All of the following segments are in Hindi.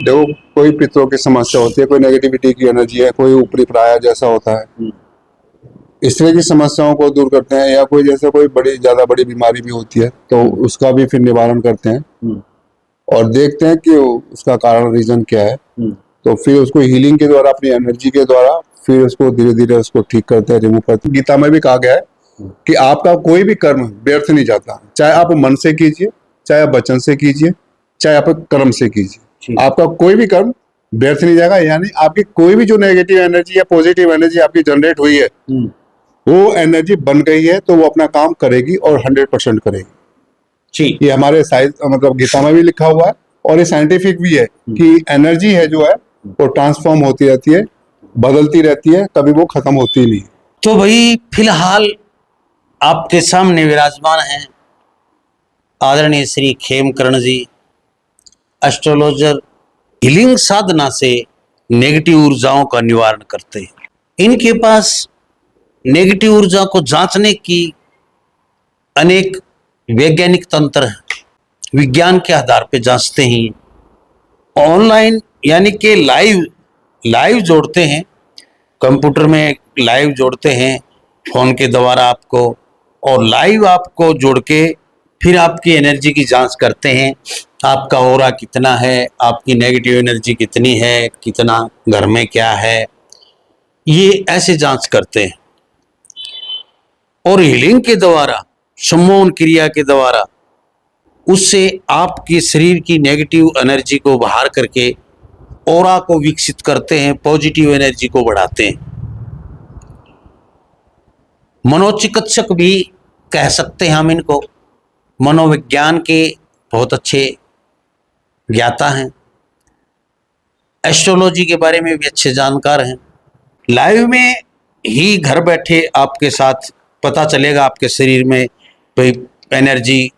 देखो, कोई पितरों की समस्या होती है, कोई नेगेटिविटी की एनर्जी है, कोई ऊपरी प्राय जैसा होता है, इस तरह की समस्याओं को दूर करते हैं। या कोई जैसे कोई ज्यादा बड़ी बीमारी भी होती है तो उसका भी फिर निवारण करते हैं और देखते हैं कि उसका कारण रीजन क्या है। तो फिर उसको हीलिंग के द्वारा, अपनी एनर्जी के द्वारा फिर उसको धीरे धीरे उसको ठीक करते हैं, रिमूव करते हैं। गीता में भी कहा गया है कि आपका कोई भी कर्म व्यर्थ नहीं जाता, चाहे आप मन से कीजिए, चाहे आप वचन से कीजिए, चाहे आप कर्म से कीजिए, आपका कोई भी कर्म व्यर्थ नहीं जाएगा। यानी आपकी कोई भी जो नेगेटिव एनर्जी या पॉजिटिव एनर्जी आपकी जनरेट हुई है, वो एनर्जी बन गई है तो वो अपना काम करेगी और 100% करेगी। ये हमारे मतलब गीता में भी लिखा हुआ है और ये साइंटिफिक भी है कि एनर्जी है जो है वो ट्रांसफॉर्म होती रहती है, बदलती रहती है, कभी वो खत्म होती नहीं। तो भाई फिलहाल आपके सामने विराजमान हैं आदरणीय श्री खेमकर्ण जी, एस्ट्रोलॉजर। हीलिंग साधना से नेगेटिव ऊर्जाओं का निवारण करते हैं। इनके पास नेगेटिव ऊर्जा को जांचने की अनेक वैज्ञानिक तंत्र हैं, विज्ञान के आधार पर जांचते हैं। ऑनलाइन यानी कि लाइव जोड़ते हैं, कंप्यूटर में लाइव जोड़ते हैं फोन के द्वारा आपको, और लाइव आपको जोड़ के फिर आपकी एनर्जी की जांच करते हैं। आपका ऑरा कितना है, आपकी नेगेटिव एनर्जी कितनी है, कितना घर में क्या है, ये ऐसे जांच करते हैं। और हीलिंग के द्वारा, सम्मोहन क्रिया के द्वारा, उससे आपके शरीर की नेगेटिव एनर्जी को बाहर करके ऑरा को विकसित करते हैं, पॉजिटिव एनर्जी को बढ़ाते हैं। मनोचिकित्सक भी कह सकते हैं हम इनको, मनोविज्ञान के बहुत अच्छे ज्ञाता हैं, एस्ट्रोलॉजी के बारे में भी अच्छे जानकार हैं। लाइव में ही घर बैठे आपके साथ पता चलेगा आपके शरीर में भाई एनर्जी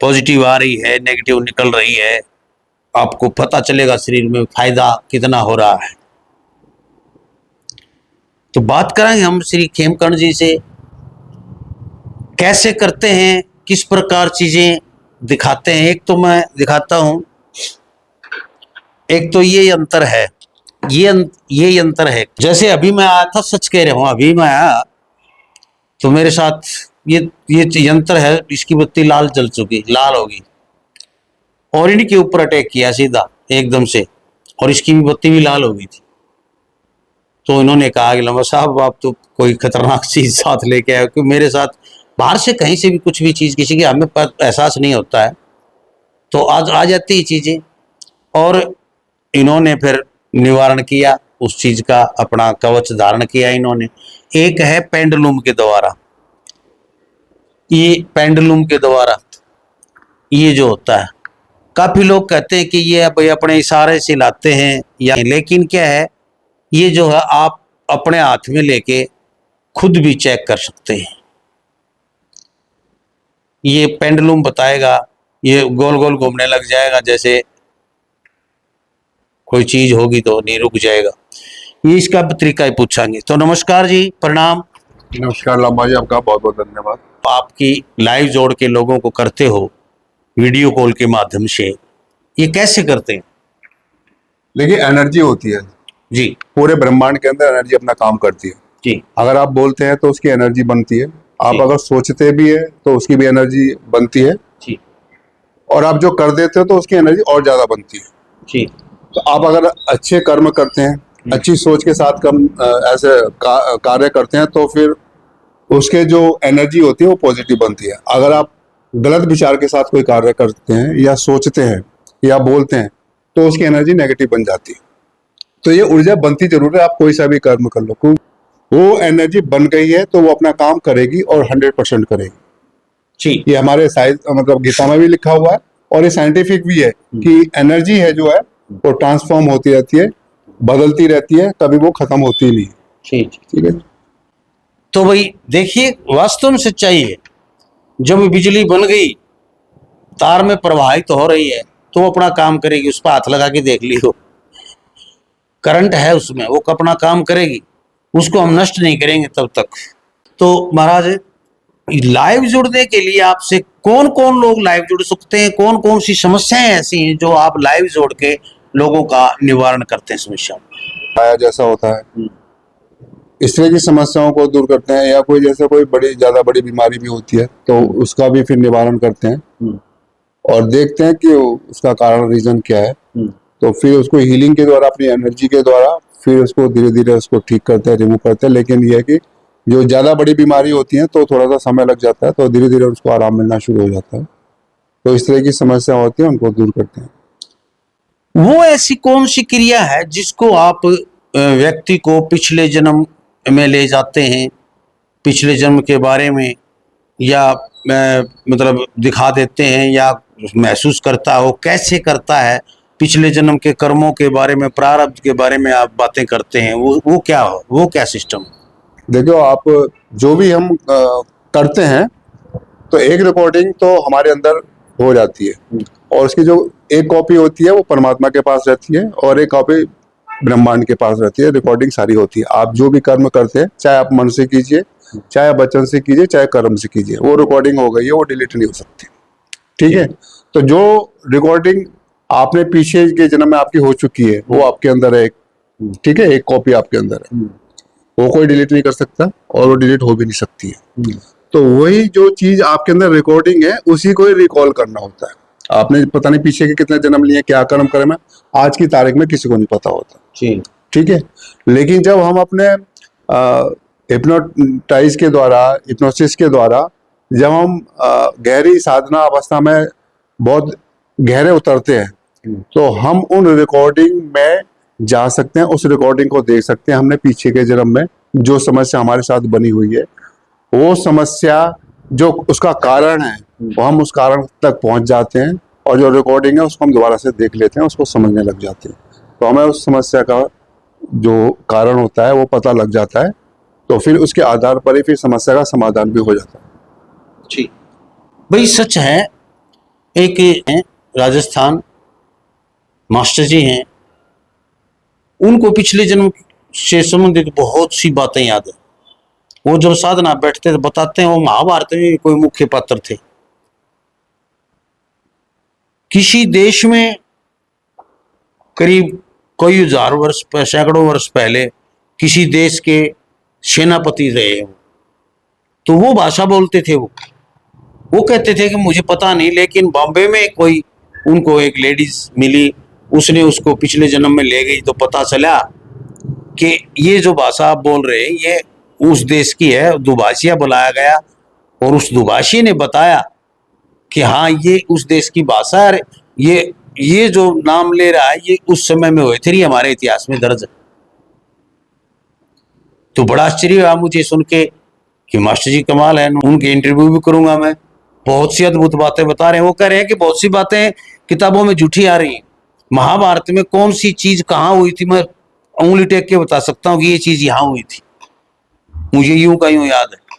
पॉजिटिव आ रही है, नेगेटिव निकल रही है, आपको पता चलेगा शरीर में फायदा कितना हो रहा है। तो बात करेंगे हम श्री खेमकर्ण जी से, कैसे करते हैं, किस प्रकार चीजें दिखाते हैं। एक तो मैं दिखाता हूं, एक तो ये यंत्र है, ये यंत्र है। जैसे अभी मैं आया था, सच कह रहा हूं, अभी मैं आया तो मेरे साथ ये यंत्र है, इसकी बत्ती लाल जल चुकी, लाल होगी, और इनके ऊपर अटैक किया सीधा एकदम से, और इसकी भी बत्ती भी लाल हो गई थी। तो इन्होंने कहा कि लंबा साहब आप तो कोई खतरनाक चीज साथ लेके आए, क्योंकि मेरे साथ बाहर से कहीं से भी कुछ भी चीज किसी की हमें एहसास नहीं होता है, तो आज आ जाती है चीजें। और इन्होंने फिर निवारण किया उस चीज का, अपना कवच धारण किया इन्होंने। एक है पेंडुलम के द्वारा, ये पेंडुलम के द्वारा ये जो होता है, काफी लोग कहते हैं कि ये भाई अपने इशारे से लाते हैं या, लेकिन क्या है, ये जो है आप अपने हाथ में लेके खुद भी चेक कर सकते हैं। ये पेंडुलम बताएगा, ये गोल गोल घूमने लग जाएगा, जैसे कोई चीज होगी तो नहीं रुक जाएगा। ये इसका तरीका ही पूछांगे। तो नमस्कार जी, प्रणाम। नमस्कार लांबा जी, आपका बहुत बहुत धन्यवाद। आपकी लाइव जोड़ के लोगों को करते हो वीडियो कॉल के माध्यम से, ये कैसे करते हैं? देखिए, एनर्जी होती है जी, पूरे ब्रह्मांड के अंदर एनर्जी अपना काम करती है जी। अगर आप बोलते हैं तो उसकी एनर्जी बनती है, आप जी। अगर सोचते भी है तो उसकी भी एनर्जी बनती है जी और आप जो कर देते हो तो उसकी एनर्जी और ज्यादा बनती है जी। तो आप अगर अच्छे कर्म करते हैं, अच्छी सोच के साथ ऐसे कार्य करते हैं तो फिर उसके जो एनर्जी होती है वो पॉजिटिव बनती है। अगर आप गलत विचार के साथ कोई कार्य करते हैं या सोचते हैं या बोलते हैं तो उसकी एनर्जी नेगेटिव बन जाती है। तो ये ऊर्जा बनती जरूर है, आप कोई सा भी कर्म कर लो, वो एनर्जी बन गई है तो वो अपना काम करेगी और 100% करेगी। जी। ये हमारे मतलब गीता में भी लिखा हुआ है और ये साइंटिफिक भी है कि एनर्जी है जो है वो ट्रांसफॉर्म होती रहती है, बदलती रहती है, कभी वो खत्म होती नहीं। ठीक है। तो भाई देखिए, वास्तव में सच्चाई है, जब बिजली बन गई, तार में प्रवाहित हो रही है तो वो अपना काम करेगी। उस पर हाथ लगा के देख लियो, करंट है उसमें, वो अपना काम करेगी, उसको हम नष्ट नहीं करेंगे तब तक। तो महाराज, लाइव जुड़ने के लिए आपसे कौन कौन लोग लाइव जुड़ सकते हैं, कौन कौन सी समस्याएं ऐसी हैं जो आप लाइव जोड़ के लोगों का निवारण करते हैं समस्या आया जैसा होता है, इस तरह की समस्याओं को दूर करते हैं, या कोई जैसे कोई ज्यादा बड़ी बीमारी भी होती है तो उसका भी फिर निवारण करते हैं और देखते हैं कि उसका कारण रीजन क्या है। तो फिर उसको हीलिंग के द्वारा, अपनी एनर्जी के द्वारा फिर उसको धीरे धीरे उसको ठीक करते हैं, रिमूव करते हैं। लेकिन यह है कि जो ज्यादा बड़ी बीमारी होती है तो थोड़ा सा समय लग जाता है, तो धीरे धीरे उसको आराम मिलना शुरू हो जाता है। तो इस तरह की समस्या होती है, उनको दूर करते हैं। वो ऐसी कौन सी क्रिया है जिसको आप व्यक्ति को पिछले जन्म में ले जाते हैं, पिछले जन्म के बारे में या मतलब दिखा देते हैं या महसूस करता हो, कैसे करता है, पिछले जन्म के कर्मों के बारे में, प्रारब्ध के बारे में आप बातें करते हैं, वो क्या हो, वो क्या सिस्टम? देखो, आप जो भी हम करते हैं तो एक रिकॉर्डिंग तो हमारे अंदर हो जाती है और उसकी जो एक कॉपी होती है वो परमात्मा के पास रहती है और एक कॉपी ब्रह्मांड के पास रहती है। रिकॉर्डिंग सारी होती है। आप जो भी कर्म करते हैं, चाहे आप मन से कीजिए, चाहे वचन से कीजिए, चाहे कर्म से कीजिए, वो रिकॉर्डिंग हो गई है, वो डिलीट नहीं हो सकती। ठीक है? तो जो रिकॉर्डिंग आपने पीछे के जन्म में आपकी हो चुकी है वो आपके अंदर है एक, ठीक है, एक कॉपी आपके अंदर है, वो कोई डिलीट नहीं कर सकता और वो डिलीट हो भी नहीं सकती है। तो वही जो चीज आपके अंदर रिकॉर्डिंग है उसी को ही रिकॉल करना होता है। आपने पता नहीं पीछे के कितने जन्म लिए, क्या कर्म करे, में आज की तारीख में किसी को नहीं पता होता। ठीक है? लेकिन जब हम अपने हिप्नोटाइज के द्वारा, हिप्नोसिस के द्वारा जब हम गहरी साधना अवस्था में बहुत गहरे उतरते हैं तो हम उन रिकॉर्डिंग में जा सकते हैं, उस रिकॉर्डिंग को देख सकते हैं। हमने पीछे के जन्म में जो समस्या हमारे साथ बनी हुई है, वो समस्या जो उसका कारण है, वो हम उस कारण तक पहुंच जाते हैं और जो रिकॉर्डिंग है उसको हम दोबारा से देख लेते हैं, उसको समझने लग जाते हैं। तो हमें उस समस्या का जो कारण होता है वो पता लग जाता है, तो फिर उसके आधार पर ही फिर समस्या का समाधान भी हो जाता है। जी भाई, सच है। एक हैं राजस्थान मास्टर जी हैं, उनको पिछले जन्म से संबंधित बहुत सी बातें याद है। वो जब साधना बैठते तो बताते हैं वो महाभारत में कोई मुख्य पात्र थे। किसी देश में करीब कई हजार वर्ष, सैकड़ों वर्ष पहले किसी देश के सेनापति रहे। तो वो भाषा बोलते थे। वो कहते थे कि मुझे पता नहीं, लेकिन बॉम्बे में कोई उनको एक लेडीज मिली, उसने उसको पिछले जन्म में ले गई, तो पता चला कि ये जो भाषा आप बोल रहे हैं ये उस देश की है। दुभाषिया बुलाया गया और उस दुभाषी ने बताया कि हाँ ये उस देश की भाषा है, ये जो नाम ले रहा है ये उस समय में हुए थे, ये हमारे इतिहास में दर्ज है। तो बड़ा आश्चर्य हुआ मुझे सुन के कि मास्टर जी कमाल है। उनके इंटरव्यू भी करूंगा मैं। बहुत सी अद्भुत बातें बता रहे हैं। वो कह रहे हैं कि बहुत सी बातें किताबों में झूठी आ रही हैं। महाभारत में कौन सी चीज कहाँ हुई थी मैं उंगली टेक के बता सकता हूँ कि ये चीज यहाँ हुई थी, मुझे यूं का यूं याद है।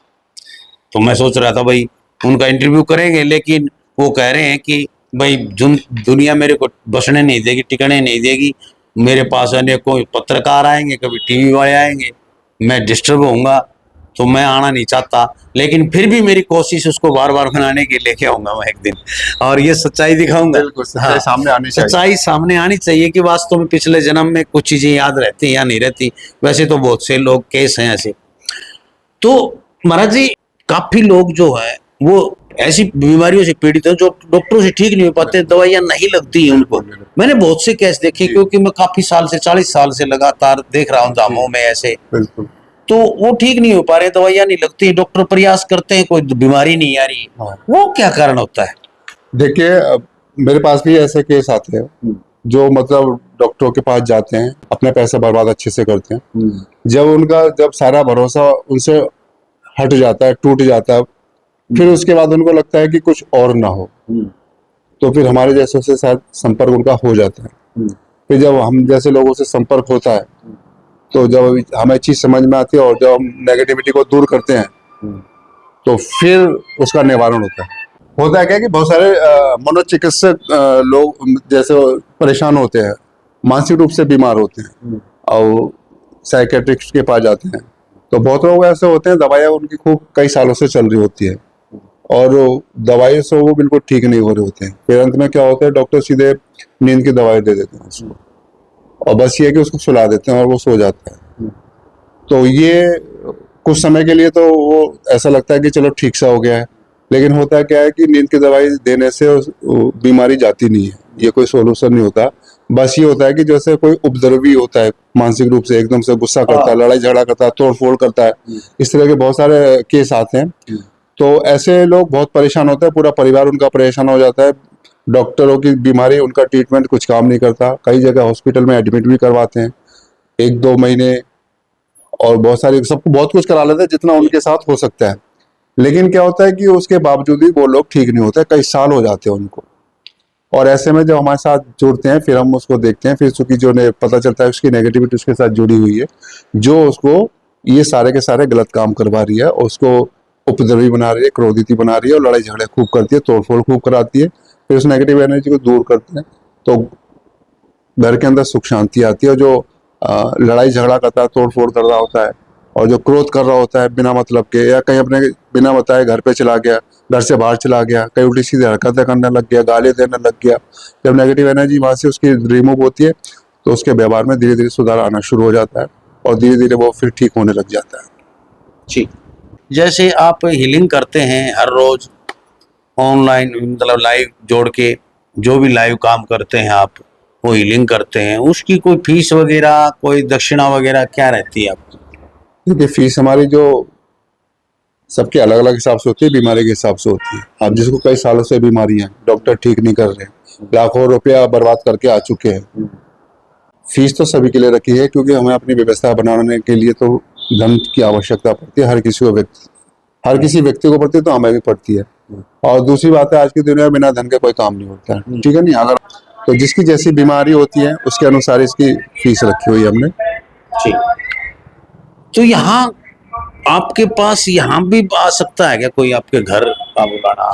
तो मैं सोच रहा था भाई उनका इंटरव्यू करेंगे, लेकिन वो कह रहे हैं कि भाई दुनिया मेरे को बसने नहीं देगी, टिकने नहीं देगी। मेरे पास अनेकों पत्रकार आएंगे, कभी टीवी वाले आएंगे, मैं डिस्टर्ब होऊंगा, तो मैं आना नहीं चाहता। लेकिन फिर भी मेरी कोशिश उसको बार बार बनाने की लेके आऊंगा मैं एक दिन, और ये सच्चाई दिखाऊंगा। बिल्कुल, सच्चाई सामने आनी चाहिए। सच्चाई सामने आनी चाहिए कि वास्तव में पिछले जन्म में कुछ चीजें याद रहती या नहीं रहती। वैसे तो बहुत से लोग केस हैं ऐसे। तो महाराज जी, काफी लोग जो है वो ऐसी बीमारियों से पीड़ित हैं जो डॉक्टरों से ठीक नहीं हो पाते, दवाइयां नहीं लगती हैं उनको। मैंने बहुत से केस देखे, क्योंकि मैं काफी साल से 40 साल से लगातार देख रहा हूँ धामों में ऐसे। बिल्कुल। तो वो ठीक नहीं हो पा रहे, दवाइयां नहीं लगती, डॉक्टर प्रयास करते हैं, कोई बीमारी नहीं आ रही। वो क्या कारण होता है? देखिए, मेरे पास भी ऐसे केस आते हैं जो मतलब डॉक्टरों के पास जाते हैं, अपने पैसे बर्बाद अच्छे से करते हैं। जब सारा भरोसा उनसे हट जाता है, टूट जाता है, फिर उसके बाद उनको लगता है कि कुछ और ना हो, तो फिर हमारे जैसों से शायद संपर्क उनका हो जाता है। फिर जब हम जैसे लोगों से संपर्क होता है तो जब हमें चीज समझ में आती है और जब हम नेगेटिविटी को दूर करते हैं तो फिर उसका निवारण होता है क्या कि बहुत सारे मनोचिकित्सक लोग जैसे परेशान होते हैं, मानसिक रूप से बीमार होते हैं और साइकेट्रिस्ट के पास जाते हैं। तो बहुत लोग ऐसे होते हैं, दवाइयाँ उनकी खूब कई सालों से चल रही होती है और दवाइयों से वो बिल्कुल ठीक नहीं हो रहे होते हैं। फिर अंत में क्या होता है, डॉक्टर सीधे नींद की दवाई दे देते हैं उसको। और बस ये है कि उसको सुला देते हैं और वो सो जाता है। तो ये कुछ समय के लिए तो वो ऐसा लगता है कि चलो ठीक सा हो गया है, लेकिन होता क्या है कि नींद की दवाई देने से वो बीमारी जाती नहीं है, ये कोई सोल्यूशन नहीं होता। बस ये होता है कि जैसे कोई उपद्रवी होता है, मानसिक रूप से एकदम से गुस्सा करता है, लड़ाई झगड़ा करता है, तोड़ फोड़ करता है, इस तरह के बहुत सारे केस आते हैं। तो ऐसे लोग बहुत परेशान होते हैं, पूरा परिवार उनका परेशान हो जाता है। डॉक्टरों की बीमारी, उनका ट्रीटमेंट कुछ काम नहीं करता, कई जगह हॉस्पिटल में एडमिट भी करवाते हैं 1-2 महीने, और बहुत सारी सबको बहुत कुछ करा लेते हैं जितना उनके साथ हो सकता है। लेकिन क्या होता है कि उसके बावजूद भी वो लोग ठीक नहीं होते, कई साल हो जाते हैं उनको। और ऐसे में जब हमारे साथ जुड़ते हैं, फिर हम उसको देखते हैं, फिर उसकी जो पता चलता है उसकी नेगेटिविटी उसके साथ जुड़ी हुई है, जो उसको ये सारे के सारे गलत काम करवा रही है, उसको उपद्रवी बना रही है, क्रोधित बना रही है, और लड़ाई झगड़े खूब करती है, तोड़फोड़ खूब कराती है। फिर उस नेगेटिव एनर्जी को दूर करते हैं तो घर के अंदर सुख शांति आती है। और जो लड़ाई झगड़ा करता है, तोड़ फोड़ कर रहा होता है, और जो क्रोध कर रहा होता है बिना मतलब के, या कहीं अपने बिना बताए घर पे चला गया, घर से बाहर चला गया, कहीं उल्टी सीधी हरकतें करने लग गया, गाली देने लग गया, जब नेगेटिव एनर्जी वहां से उसकी रिमूव होती है तो उसके व्यवहार में धीरे धीरे सुधार आना शुरू हो जाता है, और धीरे धीरे वो फिर ठीक होने लग जाता है। जी, जैसे आप हीलिंग करते हैं हर रोज ऑनलाइन, मतलब लाइव जोड़ के जो भी लाइव काम करते हैं आप, वो हीलिंग करते हैं, उसकी कोई फीस वगैरह, कोई दक्षिणा वगैरह क्या रहती है आपकी? देखिए, फीस हमारी जो सबके अलग अलग हिसाब से होती है, बीमारी के हिसाब से होती है। अब जिसको कई सालों से बीमारी है, डॉक्टर ठीक नहीं कर रहे, लाखों रुपया बर्बाद करके आ चुके हैं, फीस तो सभी के लिए रखी है, क्योंकि हमें अपनी व्यवस्था बनाने के लिए तो धन की आवश्यकता पड़ती है, हर किसी व्यक्ति को पड़ती है, तो हमें भी पड़ती है। और दूसरी बात है, आज की दुनिया में बिना धन के कोई काम नहीं होता है, ठीक है नहीं। अगर तो जिसकी जैसी बीमारी होती है उसके अनुसार इसकी फीस रखी हुई है हमने। जी, तो यहाँ आपके पास यहाँ भी आ सकता है क्या कोई आपके घर का बुलाना?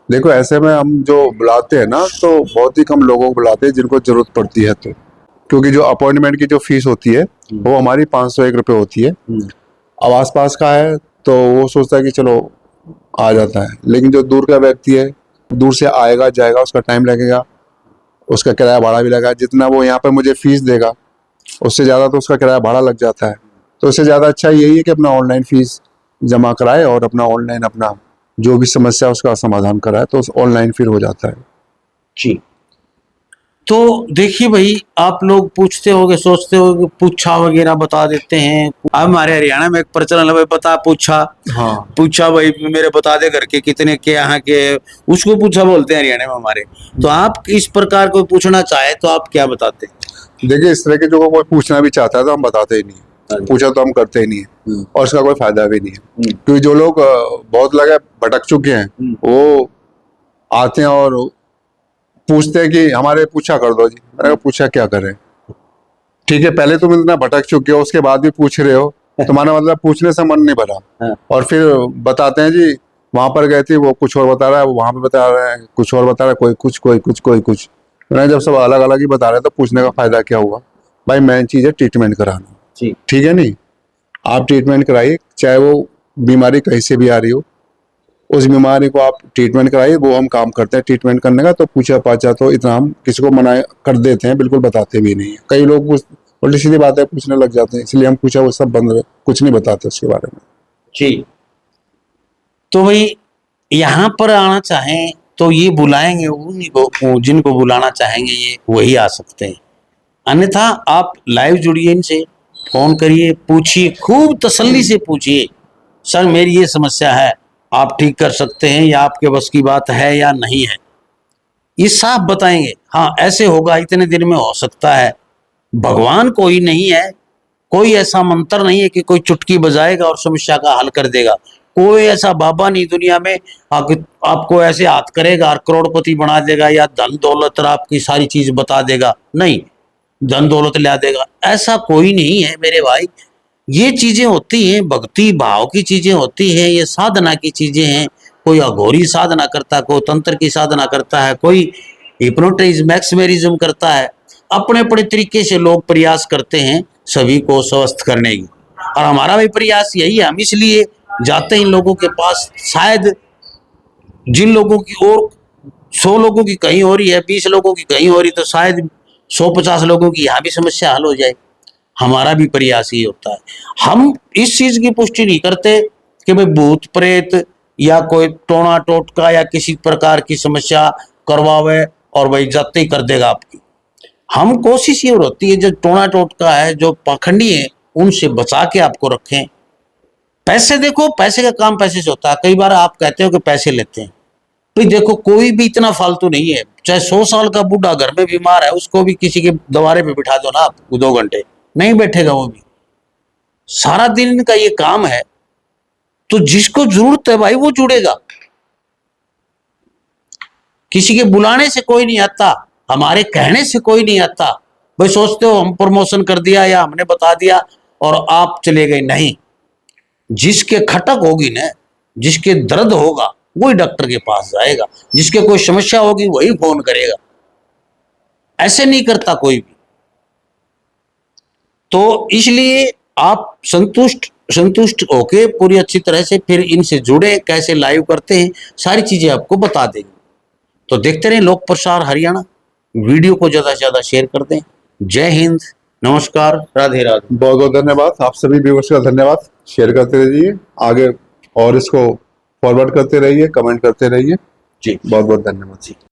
देखो, ऐसे में हम जो बुलाते हैं ना, तो बहुत ही कम लोगों को बुलाते हैं जिनको जरूरत पड़ती है, तो क्योंकि जो अपॉइंटमेंट की जो फीस होती है वो हमारी 501 रुपये होती है। अब आसपास का है तो वो सोचता है कि चलो आ जाता है, लेकिन जो दूर का व्यक्ति है, दूर से आएगा जाएगा, उसका टाइम लगेगा, उसका किराया भाड़ा भी लगा, जितना वो यहाँ पर मुझे फीस देगा उससे ज़्यादा तो उसका किराया भाड़ा लग जाता है। तो उससे ज़्यादा अच्छा यही है कि अपना ऑनलाइन फीस जमा कराए और अपना ऑनलाइन अपना जो भी समस्या उसका समाधान कराए, तो ऑनलाइन फिर हो जाता है। जी, तो देखिए भाई, आप लोग पूछते होगे, सोचते हो कि पूछा वगैरह बता देते हैं। अब हमारे हरियाणा में एक प्रचलन है भाई, बता पूछा। हाँ, पूछा भाई मेरे बता दे घर के कितने के यहाँ के, उसको पूछा बोलते हैं हरियाणा में हमारे। तो आप इस प्रकार कोई पूछना चाहे तो आप क्या बताते हैं? देखिए, इस तरह के जो कोई पूछना भी चाहता है तो हम बताते ही नहीं है, पूछा तो हम करते ही नहीं है, और इसका कोई फायदा भी नहीं है। क्योंकि जो लोग बहुत लगे भटक चुके हैं, वो आते हैं और पूछते हैं कि हमारे पूछा कर दो जी। मैंने कहा, पूछा क्या करें? ठीक है, पहले तुम इतना भटक चुके हो, उसके बाद भी पूछ रहे हो, तुम्हारा मतलब पूछने से मन नहीं भरा। और फिर बताते हैं जी वहां पर गए थे, वो कुछ और बता रहा है, वो वहां पे बता रहे हैं कुछ और बता रहा है, कोई कुछ कोई कुछ कोई कुछ। मैंने जब सब अलग अलग ही बता रहे हैं तो पूछने का फायदा क्या हुआ? भाई मेन चीज है ट्रीटमेंट कराना, ठीक है नहीं। आप ट्रीटमेंट कराइए, चाहे वो बीमारी कहीं से भी आ रही हो, उस बीमारी को आप ट्रीटमेंट कराइए, वो हम काम करते हैं ट्रीटमेंट करने का। तो पूछा पाछा तो इतना हम किसी को मना कर देते हैं, बिल्कुल बताते भी नहीं है। कई लोग उल्टी सीधी बातें पूछने लग जाते हैं, इसलिए हम पूछा वो सब बंद, कुछ नहीं बताते उसके बारे में। जी, तो भाई यहाँ पर आना चाहें तो ये बुलाएंगे उन्हीं को, जिनको बुलाना चाहेंगे ये वही आ सकते हैं। अन्यथा आप लाइव जुड़िए, इनसे फोन करिए, पूछिए, खूब तसल्ली से पूछिए, सर मेरी ये समस्या है, आप ठीक कर सकते हैं या आपके बस की बात है या नहीं है, ये साफ बताएंगे। हाँ ऐसे होगा, इतने दिन में हो सकता है। भगवान कोई नहीं है, कोई ऐसा मंत्र नहीं है कि कोई चुटकी बजाएगा और समस्या का हल कर देगा। कोई ऐसा बाबा नहीं दुनिया में आपको ऐसे हाथ करेगा और करोड़पति बना देगा या धन दौलत और आपकी सारी चीज बता देगा। नहीं, धन दौलत ला देगा, ऐसा कोई नहीं है मेरे भाई। ये चीजें होती हैं, भक्ति भाव की चीजें होती हैं, ये साधना की चीजें हैं। कोई अघोरी साधना करता है, कोई तंत्र की साधना करता है, कोई हिप्नोटिज्म मैक्समेरिज्म करता है। अपने अपने तरीके से लोग प्रयास करते हैं सभी को स्वस्थ करने की, और हमारा भी प्रयास यही है। हम इसलिए जाते हैं इन लोगों के पास, शायद जिन लोगों की और 100 लोगों की कहीं हो रही है, 20 लोगों की कहीं हो रही, तो शायद 150 लोगों की यहाँ भी समस्या हल हो जाए। हमारा भी प्रयास ये होता है। हम इस चीज की पुष्टि नहीं करते कि भाई भूत प्रेत या कोई टोना टोटका या किसी प्रकार की समस्या करवावे और वही जाते ही कर देगा आपकी। हम कोशिश ये होती है जो टोना टोटका है, जो पाखंडी है, उनसे बचा के आपको रखें। पैसे देखो, पैसे का काम पैसे से होता है। कई बार आप कहते हो कि पैसे लेते हैं, भाई देखो कोई भी इतना फालतू नहीं है। चाहे 100 साल का बूढ़ा घर में बीमार है, उसको भी किसी के दवारे पे बिठा दो ना आप, 2 घंटे नहीं बैठेगा वो भी। सारा दिन का ये काम है, तो जिसको जरूरत है भाई वो जुड़ेगा। किसी के बुलाने से कोई नहीं आता, हमारे कहने से कोई नहीं आता। भाई सोचते हो हम प्रमोशन कर दिया या हमने बता दिया और आप चले गए, नहीं। जिसके खटक होगी ना, जिसके दर्द होगा वही डॉक्टर के पास जाएगा, जिसके कोई समस्या होगी वही फोन करेगा। ऐसे नहीं करता कोई भी। तो इसलिए आप संतुष्ट होके पूरी अच्छी तरह से फिर इनसे जुड़े, कैसे लाइव करते हैं सारी चीजें आपको बता देंगे। तो देखते रहें लोक प्रसार हरियाणा। वीडियो को ज्यादा से ज्यादा शेयर कर दें। जय हिंद, नमस्कार, राधे राधे। बहुत बहुत धन्यवाद। आप सभी व्यूअर्स का धन्यवाद। शेयर करते रहिए आगे और इसको फॉरवर्ड करते रहिए, कमेंट करते रहिए। जी बहुत बहुत धन्यवाद जी।